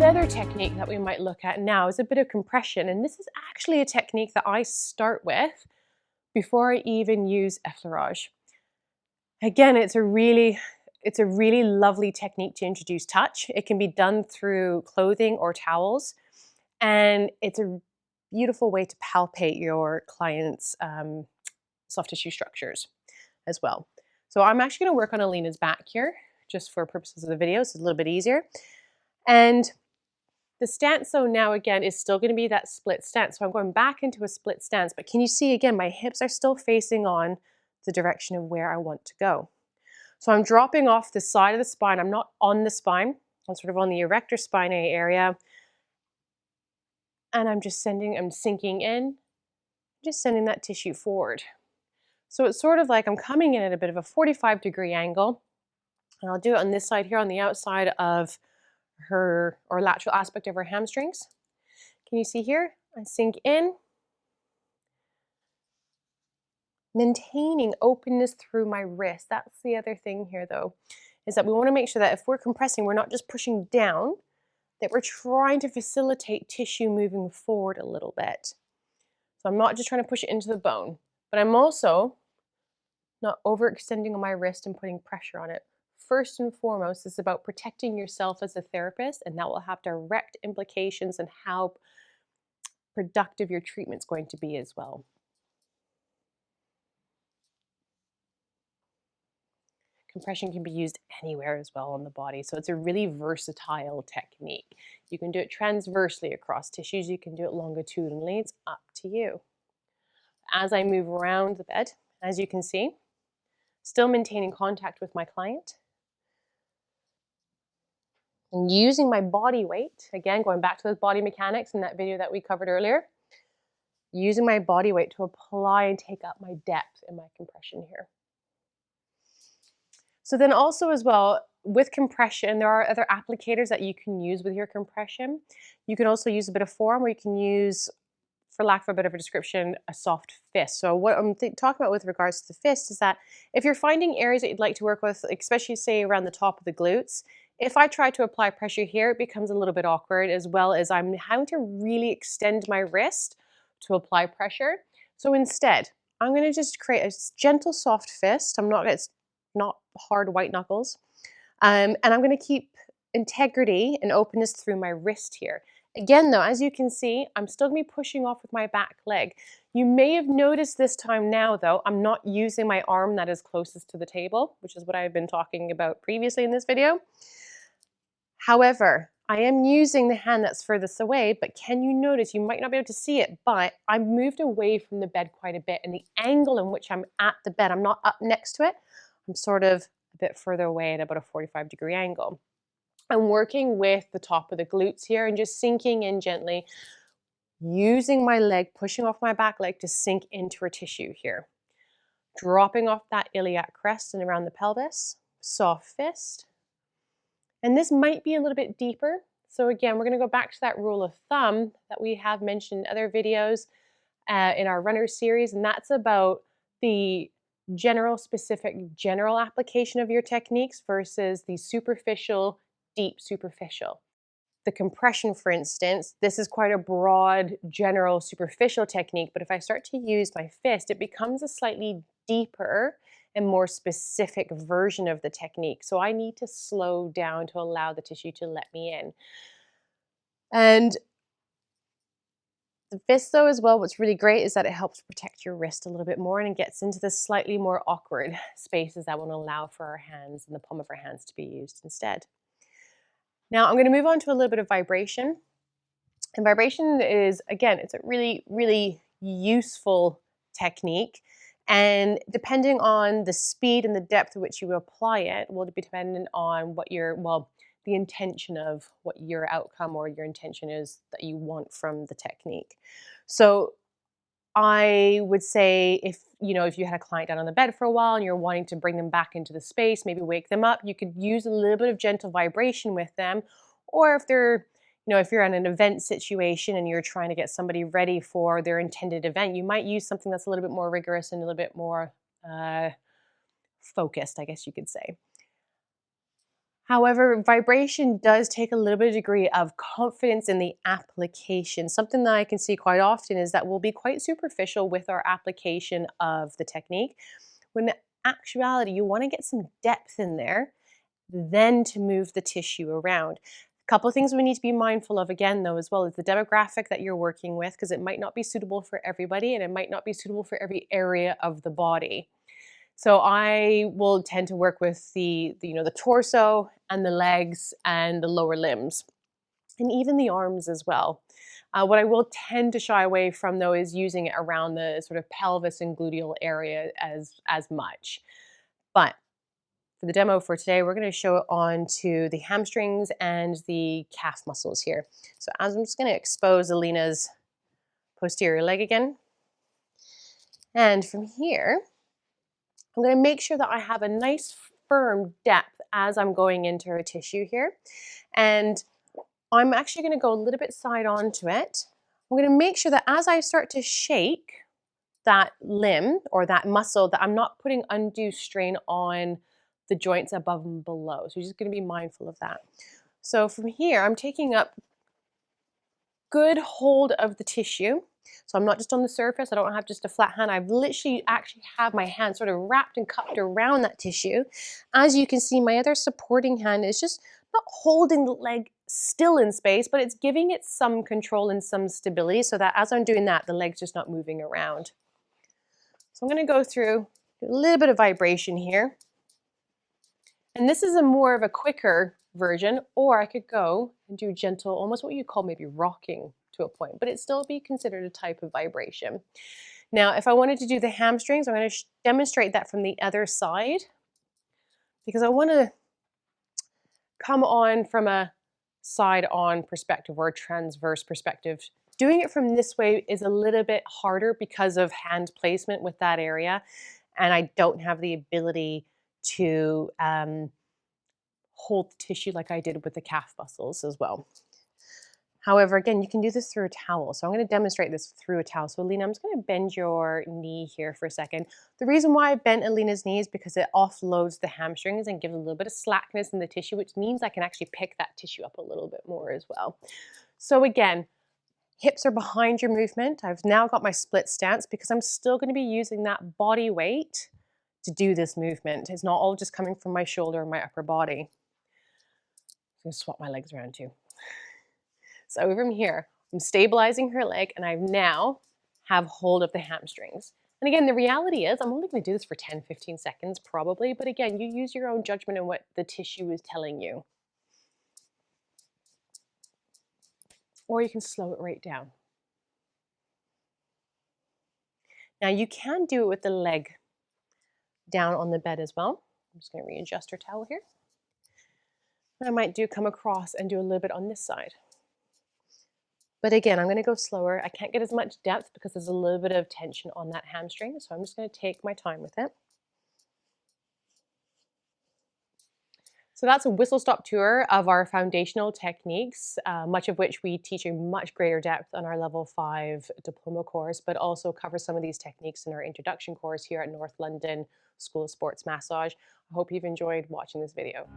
Another technique that we might look at now is a bit of compression, and this is actually a technique that I start with before I even use effleurage. Again, it's a really lovely technique to introduce touch. It can be done through clothing or towels, and it's a beautiful way to palpate your client's soft tissue structures as well. So I'm actually going to work on Alina's back here, just for purposes of the video, so it's a little bit easier. And the stance, though, now again is still going to be that split stance. So I'm going back into a split stance, but can you see again, my hips are still facing on the direction of where I want to go. So I'm dropping off the side of the spine. I'm not on the spine. I'm sort of on the erector spinae area. And I'm sinking in, just sending that tissue forward. So it's sort of like I'm coming in at a bit of a 45-degree angle. And I'll do it on this side here on the outside of her, or lateral aspect of her hamstrings. Can you see here? I sink in, maintaining openness through my wrist. That's the other thing here, though, is that we want to make sure that if we're compressing, we're not just pushing down, that we're trying to facilitate tissue moving forward a little bit. So I'm not just trying to push it into the bone, but I'm also not overextending on my wrist and putting pressure on it. First and foremost, it's about protecting yourself as a therapist, and that will have direct implications on how productive your treatment's going to be as well. Compression can be used anywhere as well on the body, so it's a really versatile technique. You can do it transversely across tissues, you can do it longitudinally, it's up to you. As I move around the bed, as you can see, still maintaining contact with my client, and using my body weight, again, going back to those body mechanics in that video that we covered earlier, using my body weight to apply and take up my depth in my compression here. So then also as well, with compression, there are other applicators that you can use with your compression. You can also use a bit of forearm, or you can use, for lack of a better description, a soft fist. So what I'm talking about with regards to the fist is that if you're finding areas that you'd like to work with, especially say around the top of the glutes, if I try to apply pressure here, it becomes a little bit awkward, as well as I'm having to really extend my wrist to apply pressure. So instead, I'm going to just create a gentle soft fist. It's not hard white knuckles. And I'm going to keep integrity and openness through my wrist here. Again, though, as you can see, I'm still going to be pushing off with my back leg. You may have noticed this time now, though, I'm not using my arm that is closest to the table, which is what I've been talking about previously in this video. However, I am using the hand that's furthest away, but can you notice, you might not be able to see it, but I've moved away from the bed quite a bit, and the angle in which I'm at the bed, I'm not up next to it, I'm sort of a bit further away at about a 45-degree angle. I'm working with the top of the glutes here and just sinking in gently, using my leg, pushing off my back leg to sink into her tissue here. Dropping off that iliac crest and around the pelvis, soft fist. And this might be a little bit deeper. So again, we're going to go back to that rule of thumb that we have mentioned in other videos in our runner series, and that's about the specific general application of your techniques versus the superficial, deep superficial. The compression, for instance, this is quite a broad, general, superficial technique, but if I start to use my fist, it becomes a slightly deeper and more specific version of the technique. So I need to slow down to allow the tissue to let me in. And the fist, though, as well, what's really great is that it helps protect your wrist a little bit more, and it gets into the slightly more awkward spaces that won't allow for our hands and the palm of our hands to be used instead. Now I'm going to move on to a little bit of vibration. And vibration is, again, it's a really, really useful technique. And depending on the speed and the depth at which you apply it will be dependent on what the intention of what your outcome or your intention is that you want from the technique. So I would say if you had a client down on the bed for a while and you're wanting to bring them back into the space, maybe wake them up, you could use a little bit of gentle vibration with them. Or if they're if you're in an event situation and you're trying to get somebody ready for their intended event, you might use something that's a little bit more rigorous and a little bit more focused, I guess you could say. However, vibration does take a little bit of degree of confidence in the application. Something that I can see quite often is that we'll be quite superficial with our application of the technique, when in actuality, you want to get some depth in there, then to move the tissue around. A couple of things we need to be mindful of again, though, as well, is the demographic that you're working with, because it might not be suitable for everybody and it might not be suitable for every area of the body. So I will tend to work with the torso and the legs and the lower limbs, and even the arms as well. What I will tend to shy away from, though, is using it around the sort of pelvis and gluteal area as much. But for the demo for today, we're going to show it on to the hamstrings and the calf muscles here. So as I'm just going to expose Alina's posterior leg again. And from here, I'm going to make sure that I have a nice firm depth as I'm going into her tissue here. And I'm actually going to go a little bit side onto it. I'm going to make sure that as I start to shake that limb or that muscle, that I'm not putting undue strain on the joints above and below. So you're just going to be mindful of that. So from here, I'm taking up good hold of the tissue. So I'm not just on the surface. I don't have just a flat hand. I've literally actually have my hand sort of wrapped and cupped around that tissue. As you can see, my other supporting hand is just not holding the leg still in space, but it's giving it some control and some stability so that as I'm doing that, the leg's just not moving around. So I'm going to go through a little bit of vibration here. And this is a more of a quicker version, or I could go and do gentle, almost what you call maybe rocking to a point, but it still be considered a type of vibration. Now, if I wanted to do the hamstrings, I'm going to demonstrate that from the other side, because I want to come on from a side-on perspective or a transverse perspective. Doing it from this way is a little bit harder because of hand placement with that area, and I don't have the ability to hold the tissue like I did with the calf muscles as well. However, again, you can do this through a towel. So I'm going to demonstrate this through a towel. So Alina, I'm just going to bend your knee here for a second. The reason why I bent Alina's knee is because it offloads the hamstrings and gives a little bit of slackness in the tissue, which means I can actually pick that tissue up a little bit more as well. So again, hips are behind your movement. I've now got my split stance because I'm still going to be using that body weight to do this movement. It's not all just coming from my shoulder and my upper body. I'm going to swap my legs around too. So from here, I'm stabilizing her leg and I now have hold of the hamstrings. And again, the reality is I'm only going to do this for 10-15 seconds probably, but again, you use your own judgment on what the tissue is telling you. Or you can slow it right down. Now you can do it with the leg down on the bed as well. I'm just going to readjust her towel here. And I might come across and do a little bit on this side. But again, I'm going to go slower. I can't get as much depth because there's a little bit of tension on that hamstring. So I'm just going to take my time with it. So that's a whistle-stop tour of our foundational techniques, much of which we teach a much greater depth on our level 5 diploma course, but also cover some of these techniques in our introduction course here at North London School of Sports Massage. I hope you've enjoyed watching this video.